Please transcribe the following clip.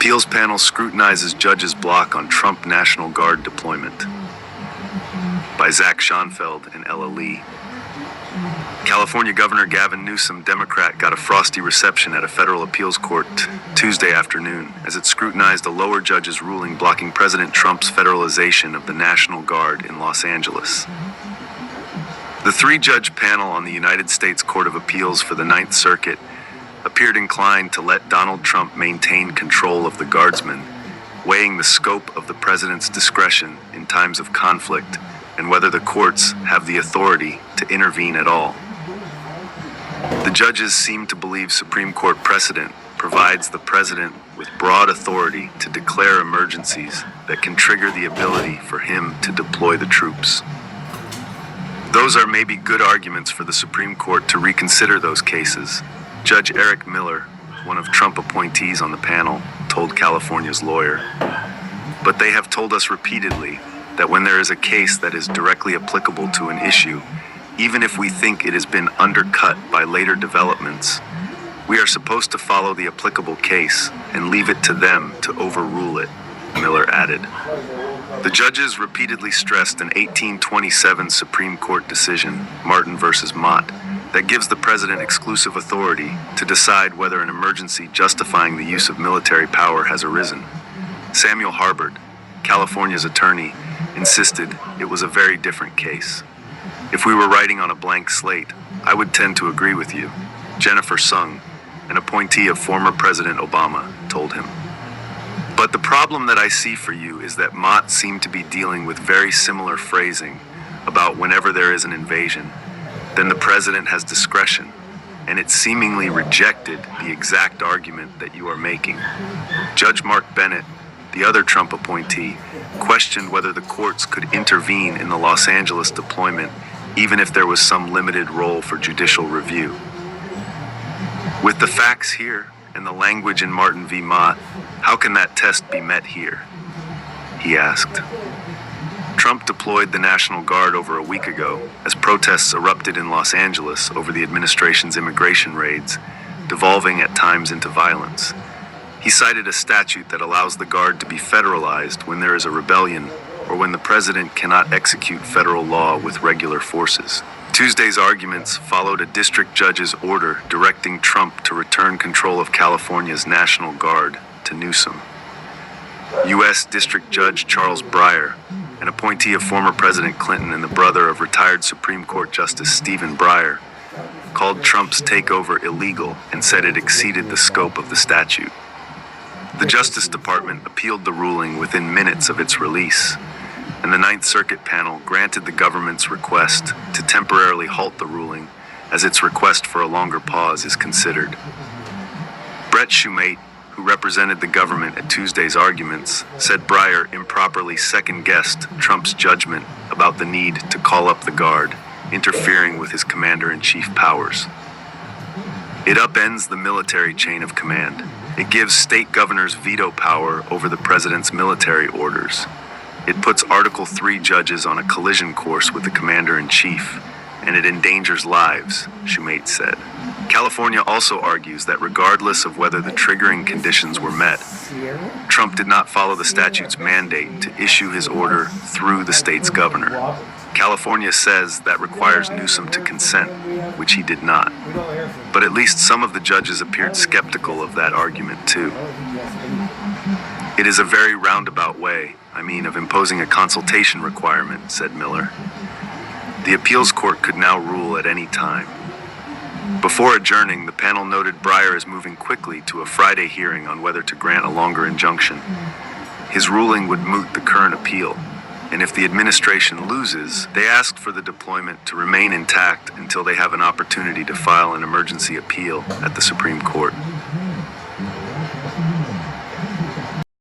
Appeals panel scrutinizes judge's block on Trump National Guard deployment. By Zach Schonfeld and Ella Lee. California Governor Gavin Newsom, Democrat, got a frosty reception at a federal appeals court Tuesday afternoon as it scrutinized a lower judge's ruling blocking President Trump's federalization of the National Guard in Los Angeles. The three-judge panel on the United States Court of Appeals for the Ninth Circuit appeared inclined to let Donald Trump maintain control of the guardsmen, weighing the scope of the president's discretion in times of conflict and whether the courts have the authority to intervene at all. The judges seem to believe Supreme Court precedent provides the president with broad authority to declare emergencies that can trigger the ability for him to deploy the troops. Those are maybe good arguments for the Supreme Court to reconsider those cases. Judge Eric Miller, one of Trump appointees on the panel, told California's lawyer. But they have told us repeatedly that when there is a case that is directly applicable to an issue, even if we think it has been undercut by later developments, we are supposed to follow the applicable case and leave it to them to overrule it, Miller added. The judges repeatedly stressed an 1827 Supreme Court decision, Martin v. Mott, that gives the president exclusive authority to decide whether an emergency justifying the use of military power has arisen. Samuel Harbert, California's attorney, insisted it was a very different case. If we were writing on a blank slate, I would tend to agree with you, Jennifer Sung, an appointee of former President Obama, told him. But the problem that I see for you is that Mott seemed to be dealing with very similar phrasing about whenever there is an invasion, then the president has discretion, and it seemingly rejected the exact argument that you are making. Judge Mark Bennett, the other Trump appointee, questioned whether the courts could intervene in the Los Angeles deployment even if there was some limited role for judicial review. With the facts here and the language in Martin v. Mott, how can that test be met here? He asked. Trump deployed the National Guard over a week ago as protests erupted in Los Angeles over the administration's immigration raids, devolving at times into violence. He cited a statute that allows the Guard to be federalized when there is a rebellion or when the president cannot execute federal law with regular forces. Tuesday's arguments followed a district judge's order directing Trump to return control of California's National Guard to Newsom. U.S. District Judge Charles Breyer, an appointee of former President Clinton and the brother of retired Supreme Court Justice Stephen Breyer, called Trump's takeover illegal and said it exceeded the scope of the statute. The Justice Department appealed the ruling within minutes of its release, and the Ninth Circuit panel granted the government's request to temporarily halt the ruling as its request for a longer pause is considered. Brett Shumate, who represented the government at Tuesday's arguments, said Breyer improperly second-guessed Trump's judgment about the need to call up the Guard, interfering with his commander-in-chief powers. It upends the military chain of command. It gives state governors veto power over the president's military orders. It puts Article 3 judges on a collision course with the commander-in-chief, and it endangers lives, Shumate said. California also argues that regardless of whether the triggering conditions were met, Trump did not follow the statute's mandate to issue his order through the state's governor. California says that requires Newsom to consent, which he did not. But at least some of the judges appeared skeptical of that argument, too. It is a very roundabout way, of imposing a consultation requirement, said Miller. The appeals court could now rule at any time. Before adjourning, the panel noted Breyer is moving quickly to a Friday hearing on whether to grant a longer injunction. His ruling would moot the current appeal, and if the administration loses, they asked for the deployment to remain intact until they have an opportunity to file an emergency appeal at the Supreme Court.